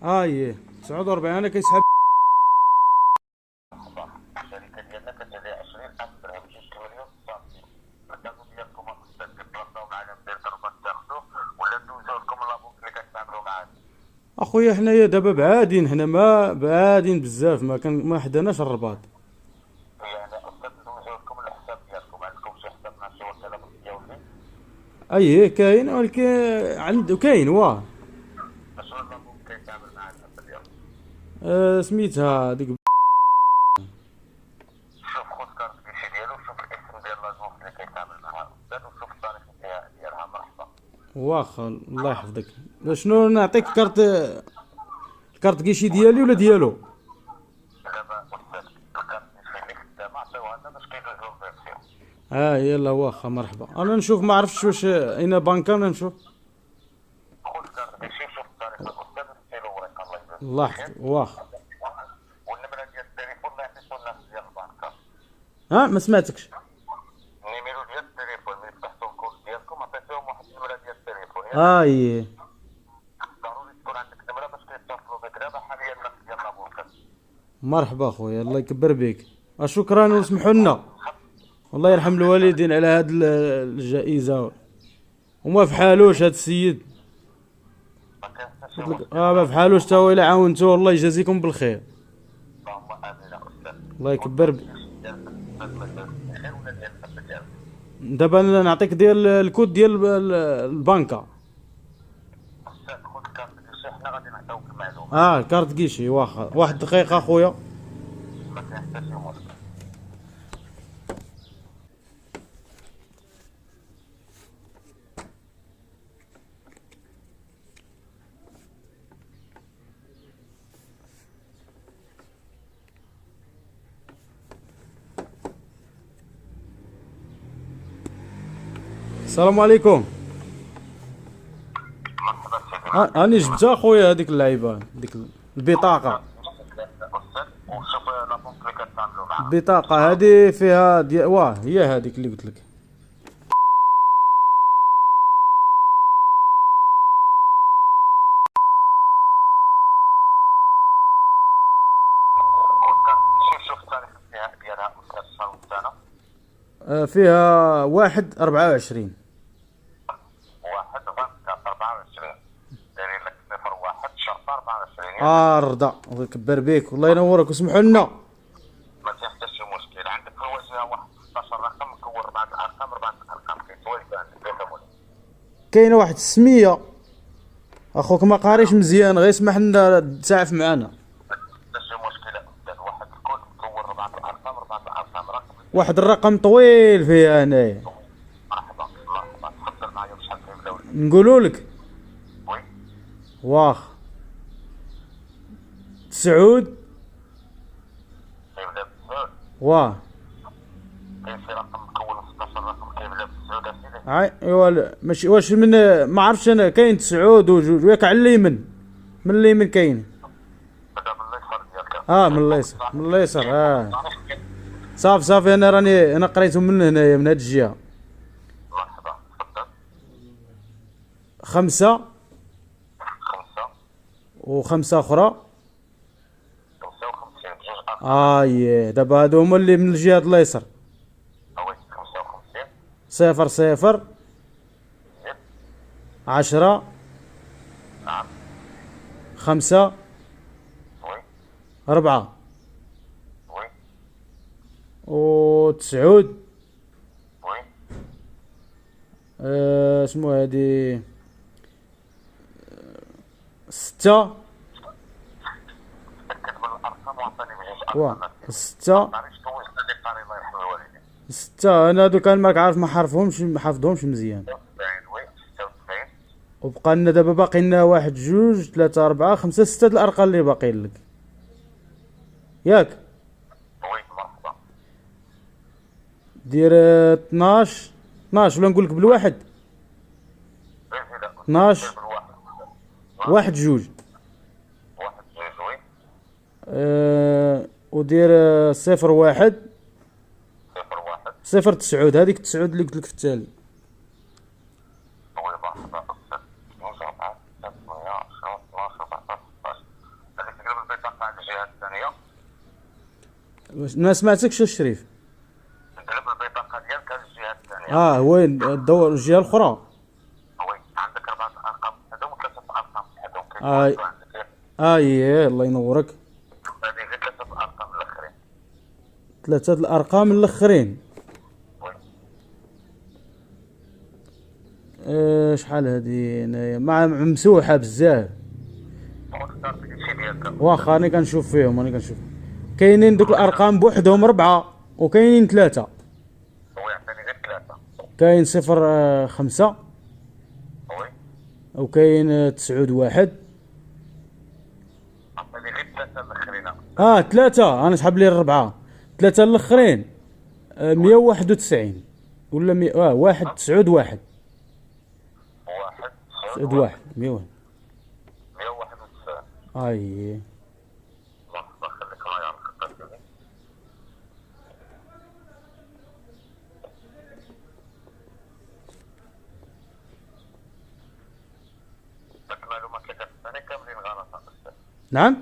اي 49 انا كيسحب. الشركه ديالنا كتبيع 20000 درهم 2 مليون صافي. الكادو ديالكم استاذ كتبلاصاو معنا من الضربه تاخذوه ولا ندوزو لكم لابوك اللي كتعاملوا معاه. اخويا حنايا دابا بعادين، حنا ما بعادين بزاف، ما حداناش الرباط. يعني استاذ ندوزو لكم الحساب ديالكم، عندكم شي حساب مع شي وكاله بالدياوي؟ اي كاين، ولكن عنده كاين واه. شنو لابوك كيتعامل مع الحساب ديالكم؟ سميتها ديك. شوف خذ كارت كيشي ديالو، شوف الاسم ديال لاجونس اللي كيتعامل معها استاذ، وشوف التاريخ ديالها. مرحبا. واخا الله يحفظك. شنو نعطيك الكارت كيشي ديالي ولا ديالو؟ دابا استاذ الكارت كيشي اللي خدامه عطيوها لنا باش كيدوزو الفيرسيون. يلا واخا مرحبا. انا نشوف، ما عرفتش واش اين بانكا، انا نشوف. خذ كارت كيشي شوف التاريخ الاستاذ وديرو ورقه الله يبارك. الله يحفظك واخا. والنمره ديال التليفون اللي عطيتو الناس ديال البنكه. ما سمعتكش. النيميرو ديال التليفون ملي فتحتو الكود ديالكم عطيتوهم واحد النمره ديال التليفون. اي ضروري تكون عندك نمره باش كيتصلوا بك. دابا حاليا الناس ديال لابوكا. مرحبا خويا، الله يكبر بك. شكرا وسمحوا لنا. الله يرحم الوالدين على هاد الجائزه، وما في حالوش هاد السيد. ما كاين حتى شي قلت لك مشكل. ما في حالوش تا هو الا عاونتوه الله يجازيكم بالخير. اللهم امين يا استاذ. الله يكبر بك. ديال الخير ولا ديال الحب ديالك؟ دابا أنا نعطيك ديال الكود ديال البنكه. استاذ خذ كارت كيشي حنا غادي نعطيوك المعلومه. كارت كيشي. واخا واحد دقيقه اخويا. ما كاين حتى شي مشكل. السلام عليكم. مرحبا سيدي. راني جبتها خويا هذيك اللعيبه، ديك البطاقه. استاذ وشوف لابونك اللي كتعاملوا معاها. البطاقه هذه فيها هي هذيك اللي قلت لك. خذ كارت كيشي شوف التاريخ ديالها استاذ شهر والسنه. فيها 1/24. 1/24 دايرين لك 01 شهر 24. رضا الله يكبر بك والله ينورك وسمحوا لنا. ما كاين حتى شي مشكل. عندك في الواجهه واحد 16 رقم مكون 4 ارقام. 4 ارقام كيتوالف عندك كيفهموني. كاينه واحد السميه، اخوك ما قاريش مزيان، غير اسمح لنا تسعف معنا. حتى شي مشكل استاذ. واحد الكود مكون 4 ارقام. 4 ارقام رقم. واحد الرقم طويل فيها هنايا. مرحبا مرحبا. تفضل معايا بشحال كيبداو لك؟ نقولوا لك وي واخ 9 كيبدا بالسعود. واه كاين شي رقم مكون 16 رقم كيبدا بالسعود اسيدي. ايوا ماشي واش من ما عرفتش انا. كاين 9 وجوج وياك على اليمين، من اليمين كاين. بدا من اليسار ديالك. من اليسار، من اليسار. صافي انا قريتهم من هنايا من هاد الجهه. مرحبا تفضل. 5 5 و5 اخرى. 55 بجوج ارقام. دابا هادو هما اللي من الجهه اليسار. وي 55 0 0 زد 10 نعم 5 وي 4 وي و9 وي. شنو هادي 6 تاكد من الارقام وعطيني بجوج ارقام. 6 معليش توجنا اللي قاري الله يرحم الوالدين. 6 انا هادو كان ماك عارف ما حافظهمش مزيان. 76 وي 96 وبقى لنا دابا باقي لنا 1 2 3 4 5 6 الارقام اللي باقيين لك ياك. وي مرحبا. دير 12 ولا نقول لك بالواحد. 12 بالواحد. 1 2 واحد جوج وي ودير 0 1 0 1 0 9. هذيك 9 اللي قلت لك في التالي. وي مرحبا أستاذ. نوصل معك 310 12 14 16. هذيك تقريبا البطاقة عند الجهة الثانية. ما سمعتكش الشريف. تقريبا البطاقة ديالك هذه الجهة الثانية. وين الدور الجهه الاخرى؟ وي عندك 4 أرقام هذوك و3 أرقام هذوك. الله ينورك. هذه غير 3 أرقام الآخرين. 3 الارقام الاخرين. وي. شحال هذه هنايا مع ممسوحه بزاف. واختار شي ديالك. واخا انا كنشوف فيهم كاينين دوك الارقام بوحدهم 4 وكاينين 3. هو يعطيني غير 3. كاين 05 وي. وكاين 91. عطيني غير 3 الآخرين. 3 انا سحب لي 4. 3 الاخرين 191 ولا 1 9 1 1 9 1 101. 191. مرحبا خليك معايا على الخطة ديالي. هاد المعلومات اللي كتعطيني كاملين غلط أستاذ. نعم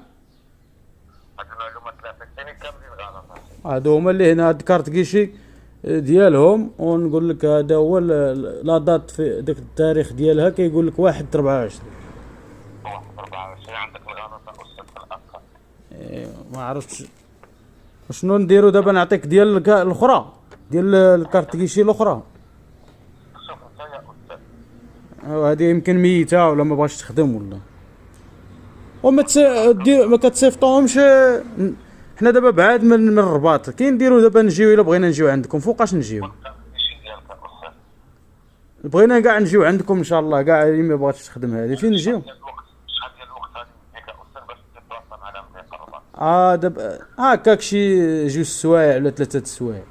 هاد المعلومات اللي عطيتيني كاملين غلط. هادو هما اللي هنا هاد كارت كيشي ديالهم. ونقول لك هذا هو لا دات في داك التاريخ ديالها كيقول لك 1/24. 1/24 عندك الغلط أستاذ في الأرقام. ما عرفتش شنو نديرو دابا. نعطيك ديال الاخرى ديال الكارت كيشي الاخرى. شوف انت يا أستاذ. هذه يمكن ميته ولا ما بغاش تخدم ولا وما ما كتصيفطوهمش. حنا دابا بعاد من الرباط نديرو دابا نجيو الا بغينا نجيو عندكم فوقاش نجيو. شي ديالك أستاذ. بغينا كاع نجيو عندكم ان شاء الله كاع اللي ما بغاتش تخدم هذه فين نجيو. شحال ديال الوقت غادي نديك أستاذ باش تتواصل معنا من الرباط؟ دابا هكاك شي 2 سوايع ولا 3 سوايع.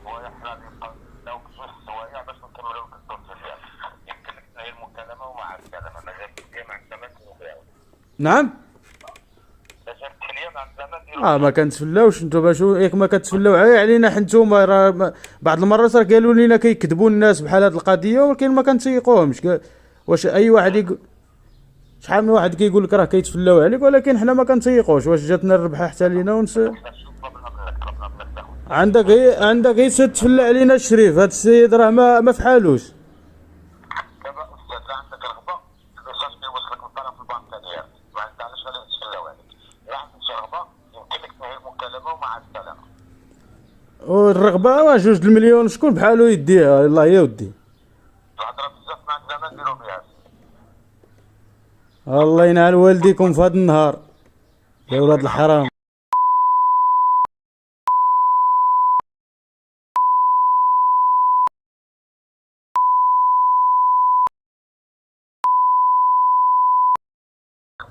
ويا حنا غادي نبقاو نستناوك 2 سوايع باش نكملو لك الدوسي ديالك. يمكن لك تنهي المكالمة ومع السلامة. مازال كاين مع الزمن نديرو. نعم مازال كاين مع الزمن نديرو. ما كنتفلاوش نتوما ياك ما كتفلاو علينا حنتوما. راه بعض المرات راه قالوا لينا كيكذبوا الناس بحال هاد القضيه ولكن ما كنتيقوهمش. واش اي واحد يقول شحال من واحد كيقول لك راه كيتفلاو عليك ولكن حنا ما كنتيقوش. واش جاتنا الربحه حتى لينا عندك غير تتفلى علينا الشريف. هاد السيد راه ما فحالوش. دابا أستاذ لا عندك رغبة الميساج كيوصلك من طرف البنكة ديالك. ما عندناش غادي نتفلاو عليك. لا عندك شي رغبة يمكن لك تنهي المكالمة ومع السلامة. والرغبه 2 المليون شكون بحالو يديها. الله يا ودي الهضرة بزاف مع الزمن نديرو بها. الله ينعل والديكم في هذا النهار يا ولاد الحرام.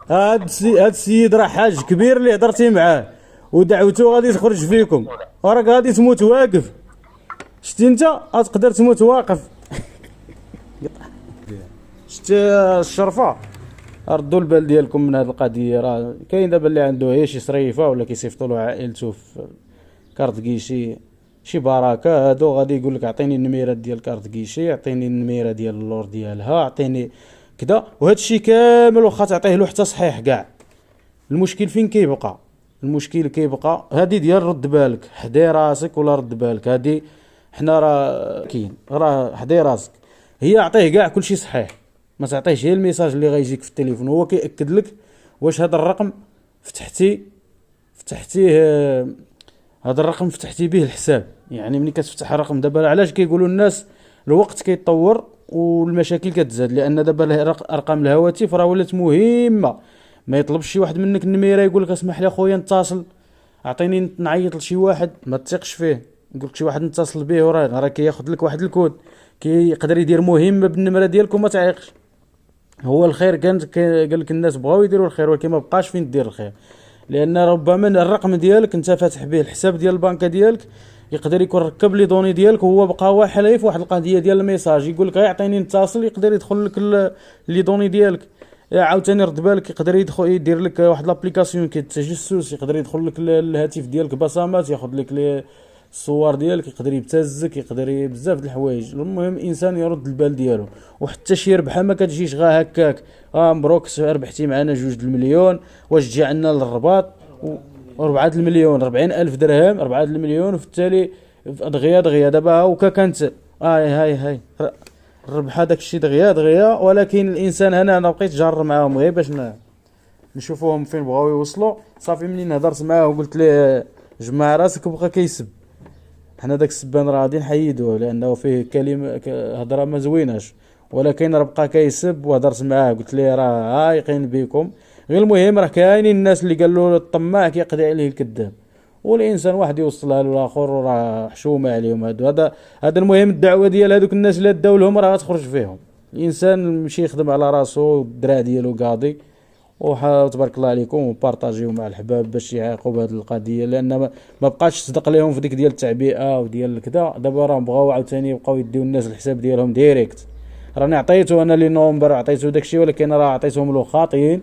هاد السيد راه حاج كبير اللي هضرتي معاه ودعوته غادي تخرج فيكم وراك غادي تموت واقف. شتي انت تقدر تموت واقف. شتي الشرفه ردوا البال ديالكم من هذه القضيه. راه كاين دابا اللي عنده هي شي صريفه ولا كيصيفطوا له عائلته في كارت كيشي شي بركه. هادو غادي يقول لك اعطيني النميره ديال كارت كيشي، اعطيني النميره ديال اللور ديالها، اعطيني كذا. وهذا الشيء كامل واخا تعطيه له حتى صحيح كاع. المشكل فين كيبقى؟ المشكل كيبقى هذه ديال رد بالك حدي راسك ولا رد بالك. هذه حنا راه كاين راه حدي راسك. هي عطيه كاع كلشي صحيح، ما تعطيهش هي الميساج اللي غيجيك في التليفون. هو كيأكد لك واش هذا الرقم فتحتيه هذا الرقم فتحتي به الحساب. يعني ملي كتفتح الرقم دابا علاش كيقولوا الناس الوقت كيتطور والمشاكل كتزاد؟ لان دابا ارقام الهواتف راه ولات مهمه. ما يطلبش شي واحد منك النميره يقول لك اسمح لي اخويا نتصل، اعطيني نعيط لشي واحد ما تثقش فيه، يقول لك شي واحد نتصل به وراه كياخذ لك واحد الكود كيقدر يدير مهمه بالنمره ديالك وما تعيقش. هو الخير قال لك الناس بغاو يديروا الخير ولكن ما بقاش فين دير الخير. لان ربما الرقم ديالك انت فاتح به الحساب ديال البنكه ديالك يقدر يكون ركب لي دوني ديالك وهو بقى واحد حليف واحد القضيه ديال الميساج يقول لك يعطيني نتصل، يقدر يدخل لك لي دوني ديالك. عاوتاني رد بالك يقدر يدير لك واحد لابليكاسيون كيتجسس، يقدر يدخل لك الهاتف ديالك بصمات، ياخذ لك الصور ديالك، يقدر يبتزك، يقدر بزاف د الحوايج. المهم الانسان يرد البال ديالو، وحتى شي ربحه ما كتجيش غا هكاك. مبروك ربحتي معنا 2 المليون، واش تجي عندنا للرباط 4 المليون، 40,000 درهم، 4 المليون، وفي التالي دغيا دابا هاوكا كانت هاي الربح هذاك الشيء دغيا. ولكن الانسان انا بقيت جار معاهم غير باش نشوفوهم فين بغاو يوصلوا. صافي منين هضرت معاه وقلت ليه جمع راسك وبقى كيسب، حنا داك السبان راه غادي نحيدوه لانه فيه كلمه هضره ما زويناش، ولكن راه بقى كيسب. وهضرت معاه قلت ليه راه عايقين بكم. غير المهم راه كاينين الناس اللي قالوا الطماع كيقضي عليه الكذاب، والانسان واحد يوصلها للاخر وراه حشومه عليهم هادو. هذا المهم. الدعوه ديال هذوك الناس اللي داو لهم راه غتخرج فيهم. الانسان مشي يخدم على راسو، الدرع ديالو قاضي، وتبارك الله عليكم، وبارطاجيو مع الحباب باش يعيقوا بهذه القضيه، لان ما بقاش تصدق لهم في ديك ديال التعبئه وديال كذا. دابا راه بغاو عاوتاني يبقاو يديو الناس الحساب ديالهم ديريكت. راني عطيته انا لي نومبر، عطيته داكشي، ولكن راه عطيتهم له خاطئين،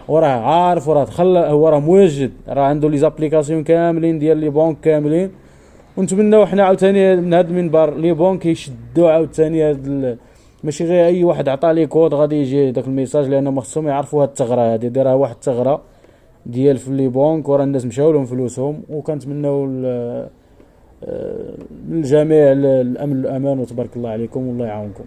وراه عارف، وراه دخل، هو راه موجد، راه عنده لي زابليكاسيون كاملين ديال لي بونك كاملين. ونتمناو حنا عاوتاني من هذا المنبر لي بونك يشدوا عاوتاني هاد ماشي غير اي واحد عطى لي كود غادي يجي داك الميساج، لانه خصهم يعرفوا هاد الثغره هادي دايره واحد الثغره ديال في لي بونك، وراه الناس مشاو لهم فلوسهم. وكنتمناو للجميع الامن والامان، وتبارك الله عليكم والله يعاونكم.